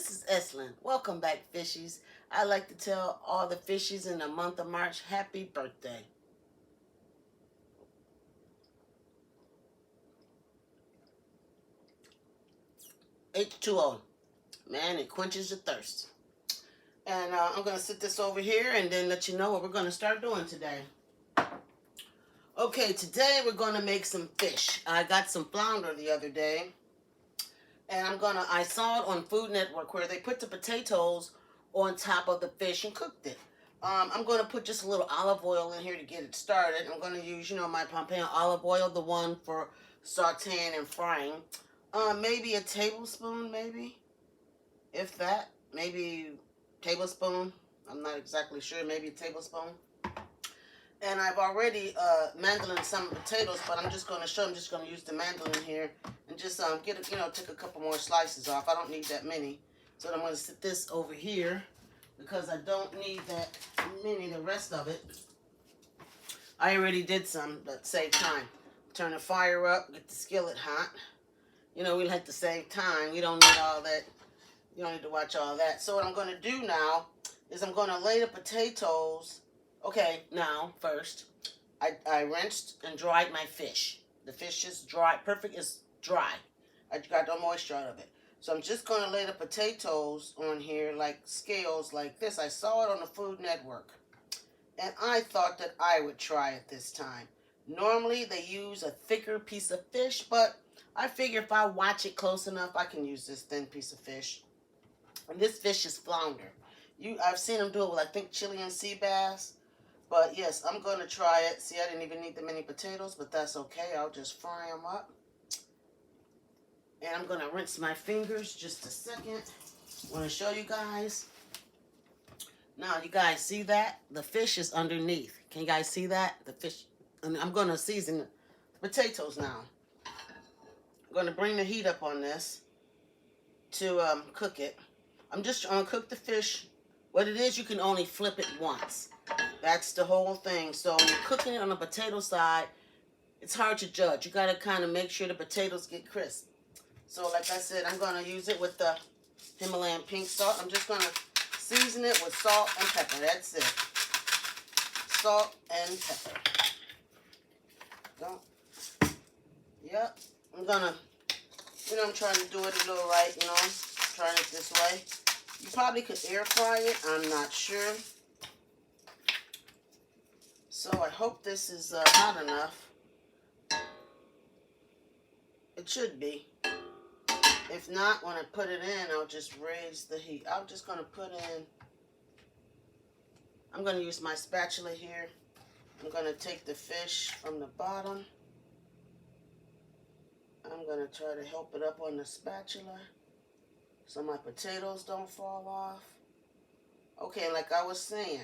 this is Eslin. Welcome back, fishies. I'd like to tell all the fishies in the month of March, happy birthday. H2O. Man, it quenches your thirst. And I'm going to sit this over here and then let you know what we're going to start doing today. Okay, today we're going to make some fish. I got some flounder the other day. And I saw it on Food Network where they put the potatoes on top of the fish and cooked it. I'm going to put just a little olive oil in here to get it started. I'm going to use, my Pompano olive oil, the one for sauteing and frying. Maybe a tablespoon, maybe, if that. Maybe tablespoon. I'm not exactly sure. Maybe a tablespoon. And I've already mandolined some potatoes, but I'm just going to show. I'm just going to use the mandolin here and just get it, take a couple more slices off. I don't need that many, so I'm going to sit this over here because I don't need that many. The rest of it, I already did some, but save time. Turn the fire up, get the skillet hot. We like to save time. You don't need all that. You don't need to watch all that. So what I'm going to do now is I'm going to lay the potatoes. Okay, now, first, I rinsed and dried my fish. The fish is dry, perfect, is dry. I got no moisture out of it. So I'm just going to lay the potatoes on here like scales like this. I saw it on the Food Network. And I thought that I would try it this time. Normally, they use a thicker piece of fish, but I figure if I watch it close enough, I can use this thin piece of fish. And this fish is flounder. I've seen them do it with, I think, Chilean sea bass. But yes, I'm going to try it. See, I didn't even need that many potatoes, but that's okay. I'll just fry them up. And I'm going to rinse my fingers just a second. I want to show you guys. Now, you guys see that? The fish is underneath. Can you guys see that? The fish. And I'm going to season the potatoes now. I'm going to bring the heat up on this to cook it. I'm just going to cook the fish. What it is, you can only flip it once. That's the whole thing. So when you're cooking it on the potato side, it's hard to judge. You got to kind of make sure the potatoes get crisp. So like I said, I'm going to use it with the Himalayan pink salt. I'm just going to season it with salt and pepper. That's it. Salt and pepper. Yep. I'm going to, I'm trying to do it a little right, trying it this way. You probably could air fry it. I'm not sure. So I hope this is hot enough. It should be. If not, when I put it in, I'll just raise the heat. I'm just going to put in, I'm going to use my spatula here. I'm going to take the fish from the bottom. I'm going to try to help it up on the spatula so my potatoes don't fall off. Okay, like I was saying,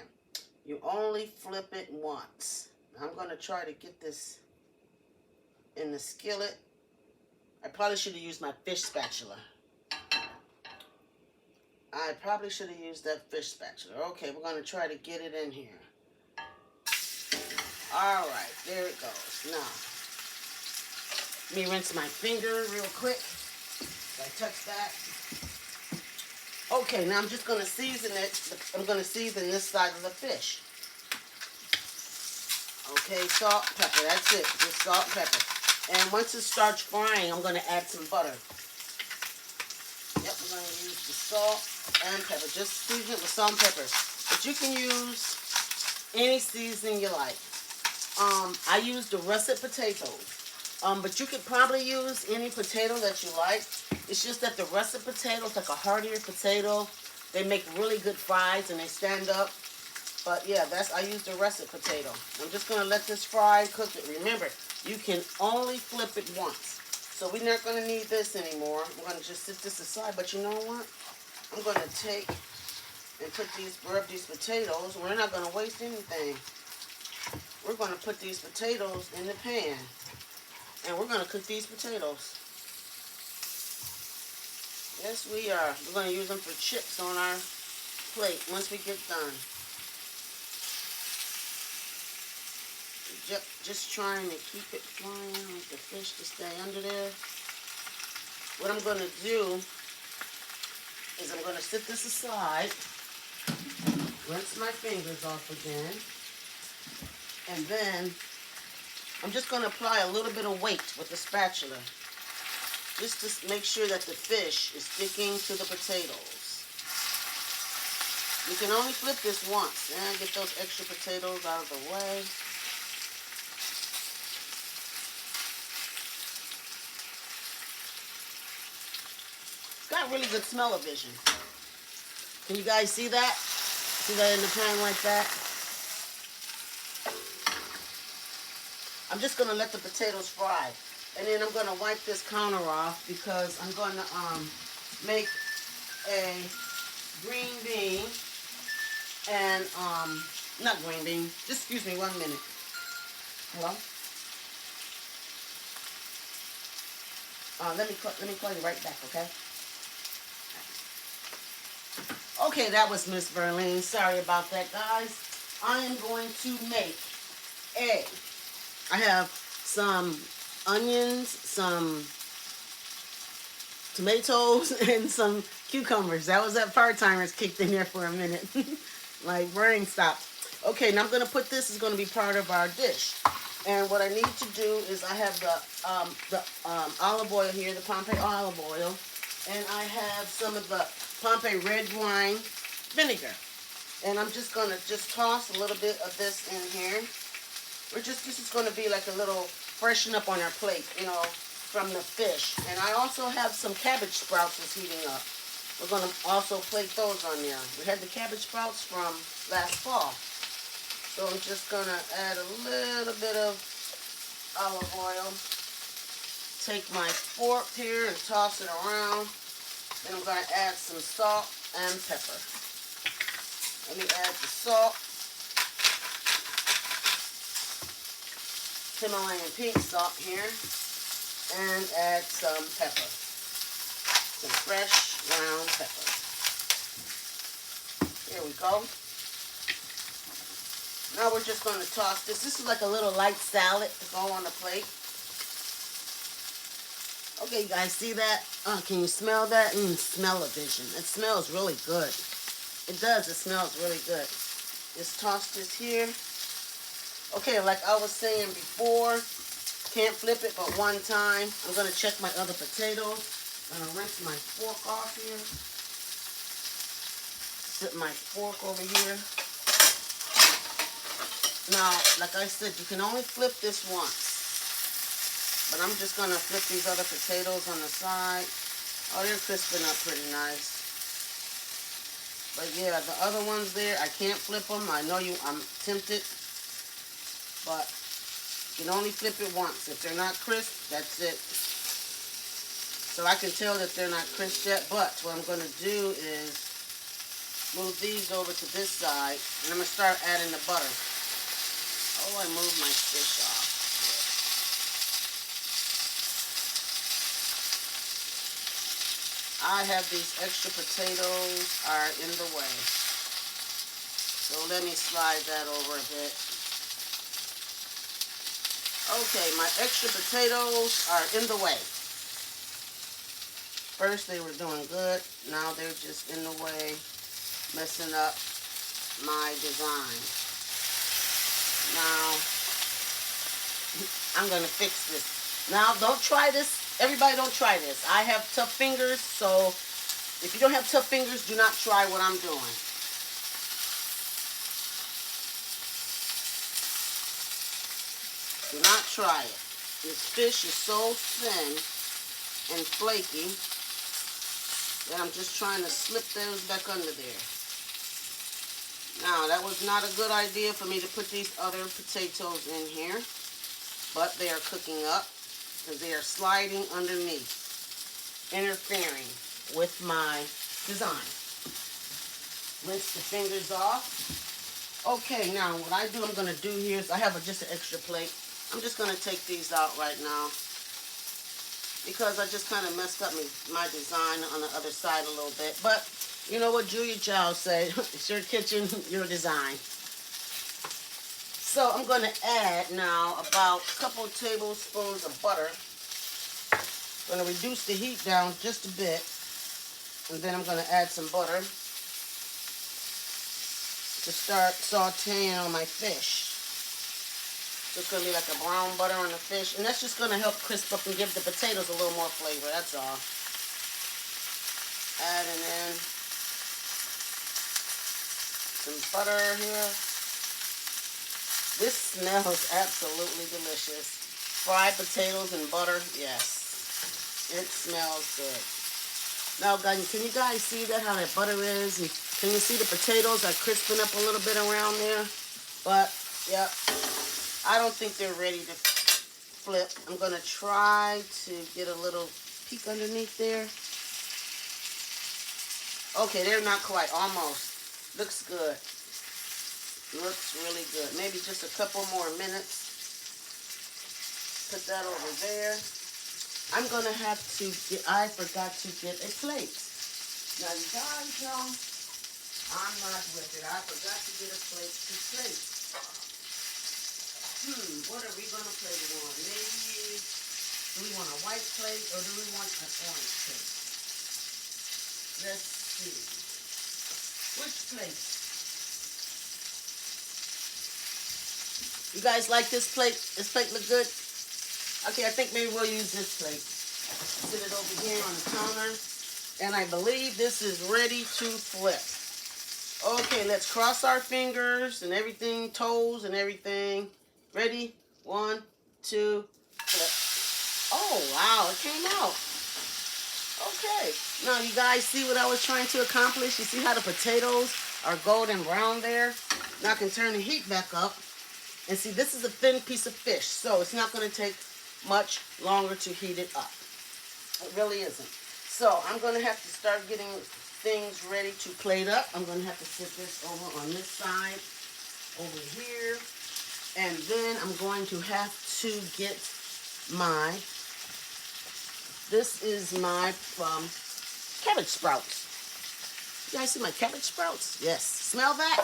you only flip it once. I'm going to try to get this in the skillet. I probably should have used my fish spatula. I probably should have used that fish spatula. Okay, we're going to try to get it in here. All right, there it goes. Now, let me rinse my finger real quick. I touch that. Okay, now I'm just going to season it. I'm going to season this side of the fish. Okay, salt, pepper. That's it. Just salt, pepper. And once it starts frying, I'm going to add some butter. Yep, we're going to use the salt and pepper. Just season it with salt and pepper. But you can use any seasoning you like. I used the russet potatoes. But you could probably use any potato that you like. It's just that the russet potato is like a heartier potato. They make really good fries and they stand up. But yeah, I use the russet potato. I'm just going to let this fry, cook it. Remember, you can only flip it once. So we're not going to need this anymore. I'm going to just sit this aside. But you know what? I'm going to take and rub these potatoes. We're not going to waste anything. We're going to put these potatoes in the pan. And we're going to cook these potatoes. Yes, we are. We're going to use them for chips on our plate once we get done. Just trying to keep it flying, like the fish to stay under there. What I'm going to do is I'm going to set this aside, rinse my fingers off again, and then I'm just going to apply a little bit of weight with the spatula, just to make sure that the fish is sticking to the potatoes. You can only flip this once, and get those extra potatoes out of the way. It's got really good smell-o-vision. Can you guys see that? See that in the pan like that? I'm just going to let the potatoes fry. And then I'm going to wipe this counter off because I'm going to make a green bean and, not green bean, just excuse me 1 minute. Hello? Let me call you right back, okay? Okay, that was Miss Verlene. Sorry about that, guys. I am going to make I have some onions, some tomatoes, and some cucumbers. That was that part-timers kicked in there for a minute. Like brain stopped. Okay, now I'm going to put this, is going to be part of our dish. And what I need to do is I have the olive oil here, the Pompeii olive oil. And I have some of the Pompeii red wine vinegar. And I'm just going to toss a little bit of this in here. This is going to be like a little freshen up on our plate, you know, from the fish. And I also have some cabbage sprouts that's heating up. We're going to also plate those on there. We had the cabbage sprouts from last fall. So I'm just going to add a little bit of olive oil. Take my fork here and toss it around. Then I'm going to add some salt and pepper. Let me add the salt. Himalayan pink salt here. And add some pepper. Some fresh ground pepper. Here we go. Now we're just going to toss this. This is like a little light salad to go on the plate. Okay, you guys see that? Can you smell that? Smell-o-vision. It smells really good. It does. It smells really good. Just toss this here. Okay, like I was saying before, can't flip it but one time. I'm going to check my other potatoes. I'm going to rinse my fork off here. Sit my fork over here. Now, like I said, you can only flip this once. But I'm just going to flip these other potatoes on the side. Oh, they're crisping up pretty nice. But yeah, the other ones there, I can't flip them. I know I'm tempted. But you can only flip it once. If they're not crisp, that's it. So I can tell that they're not crisp yet. But what I'm going to do is move these over to this side. And I'm going to start adding the butter. Oh, I moved my fish off. I have these extra potatoes are in the way. So let me slide that over a bit. Okay, my extra potatoes are in the way. First they were doing good. Now they're just in the way, messing up my design. Now, I'm going to fix this. Now, don't try this. Everybody don't try this. I have tough fingers, so if you don't have tough fingers, do not try what I'm doing. Do not try it. This fish is so thin and flaky that I'm just trying to slip those back under there. Now, that was not a good idea for me to put these other potatoes in here, but they are cooking up because they are sliding underneath, interfering with my design. Rinse the fingers off. Okay, now what I do, I'm going to do here is I have just an extra plate. I'm just going to take these out right now because I just kind of messed up my design on the other side a little bit. But you know what Julia Child said, it's your kitchen, your design. So I'm going to add now about a couple of tablespoons of butter. I'm going to reduce the heat down just a bit. And then I'm going to add some butter to start sauteing on my fish. So it's going to be like a brown butter on the fish. And that's just going to help crisp up and give the potatoes a little more flavor. That's all. Adding in some butter here. This smells absolutely delicious. Fried potatoes and butter, yes. It smells good. Now, guys, can you guys see that, how that butter is? And can you see the potatoes are crisping up a little bit around there? But, yep, I don't think they're ready to flip. I'm going to try to get a little peek underneath there. Okay, they're not quite, almost. Looks good. Looks really good. Maybe just a couple more minutes. Put that over there. I'm going to have to get, I forgot to get a plate. Now, you guys know, I'm not with it. I forgot to get a plate to plate. What are we going to plate it on? Maybe, do we want a white plate or do we want an orange plate? Let's see. Which plate? You guys like this plate? This plate look good? Okay, I think maybe we'll use this plate. Sit it over here on the counter. And I believe this is ready to flip. Okay, let's cross our fingers and everything, toes and everything. Ready? 1, 2, flip. Oh, wow, it came out. Okay. Now, you guys see what I was trying to accomplish? You see how the potatoes are golden brown there? Now I can turn the heat back up. And see, this is a thin piece of fish, so it's not going to take much longer to heat it up. It really isn't. So I'm going to have to start getting things ready to plate up. I'm going to have to sit this over on this side, over here. And then I'm going to have to get my, this is my cabbage sprouts. You guys see my cabbage sprouts? Yes. Smell that?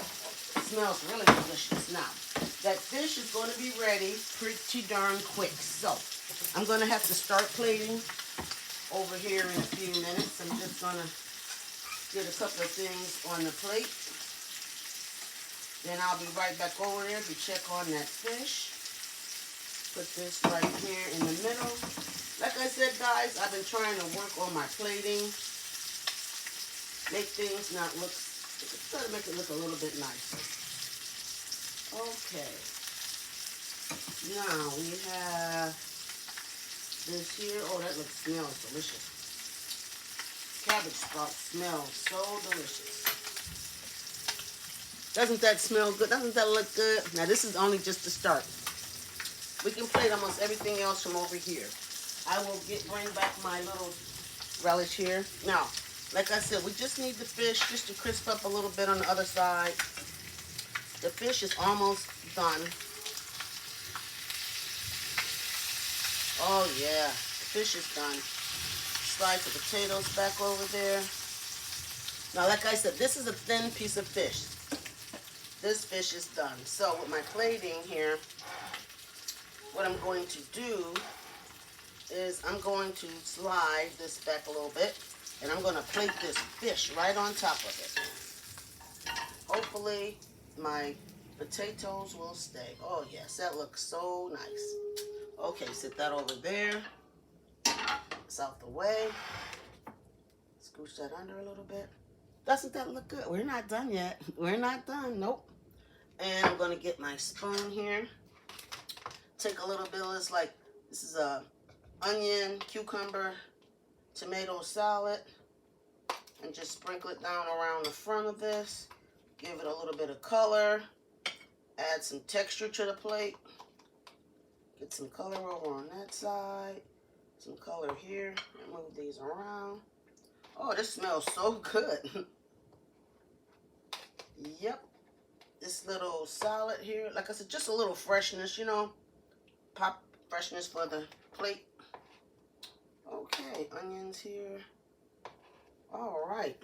It smells really delicious. Now, that fish is going to be ready pretty darn quick. So, I'm going to have to start plating over here in a few minutes. I'm just going to get a couple of things on the plate. Then I'll be right back over there to check on that fish. Put this right here in the middle. Like I said, guys, I've been trying to work on my plating. Make things not look, try to make it look a little bit nicer. Okay. Now we have this here. Oh, that smells delicious. Cabbage sprout smells so delicious. Doesn't that smell good? Doesn't that look good? Now this is only just the start. We can plate almost everything else from over here. I will bring back my little relish here. Now, like I said, we just need the fish just to crisp up a little bit on the other side. The fish is almost done. Oh yeah, the fish is done. Slide the potatoes back over there. Now, like I said, this is a thin piece of fish. This fish is done. So with my plating here, what I'm going to do is I'm going to slide this back a little bit, and I'm going to plate this fish right on top of it. Hopefully my potatoes will stay. Oh yes, that looks so nice. Okay, sit that over there. It's out the way. Scooch that under a little bit. Doesn't that look good? We're not done yet. We're not done. Nope. And I'm going to get my spoon here. Take a little bit of this, like, this is a onion, cucumber, tomato salad. And just sprinkle it down around the front of this. Give it a little bit of color. Add some texture to the plate. Get some color over on that side. Some color here. And move these around. Oh, this smells so good. Yep. This little salad here. Like I said, just a little freshness, you know. Pop freshness for the plate. Okay, onions here. All right.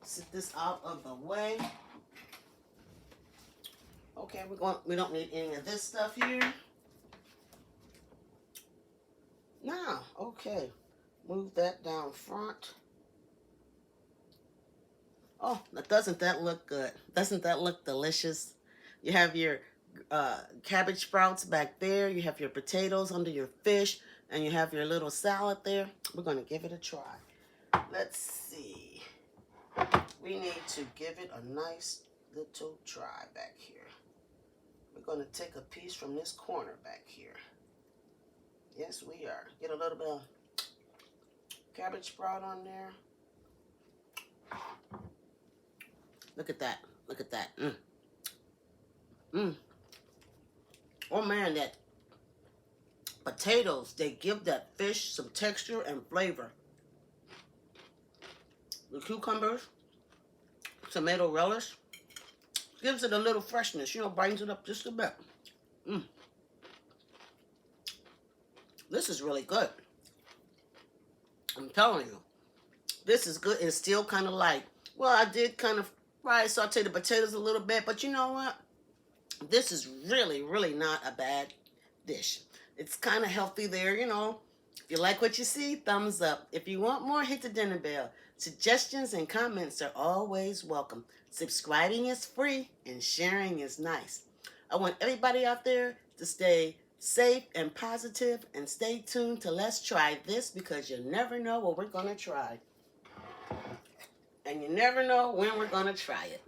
Sit this out of the way. Okay, we don't need any of this stuff here. Now, okay. Move that down front. Oh, doesn't that look good? Doesn't that look delicious? You have your cabbage sprouts back there. You have your potatoes under your fish. And you have your little salad there. We're going to give it a try. Let's see. We need to give it a nice little try back here. We're going to take a piece from this corner back here. Yes, we are. Get a little bit of cabbage sprout on there. Look at that. Look at that. Oh, man, that potatoes, they give that fish some texture and flavor. The cucumbers, tomato relish, gives it a little freshness, you know, brightens it up just a bit. This is really good. I'm telling you, this is good. It's still kind of light. Well, I did kind of saute the potatoes a little bit, but you know what? This is really, really not a bad dish. It's kind of healthy there, you know. If you like what you see, thumbs up. If you want more, hit the dinner bell. Suggestions and comments are always welcome. Subscribing is free and sharing is nice. I want everybody out there to stay safe and positive and stay tuned to Let's Try This, because you never know what we're going to try. And you never know when we're going to try it.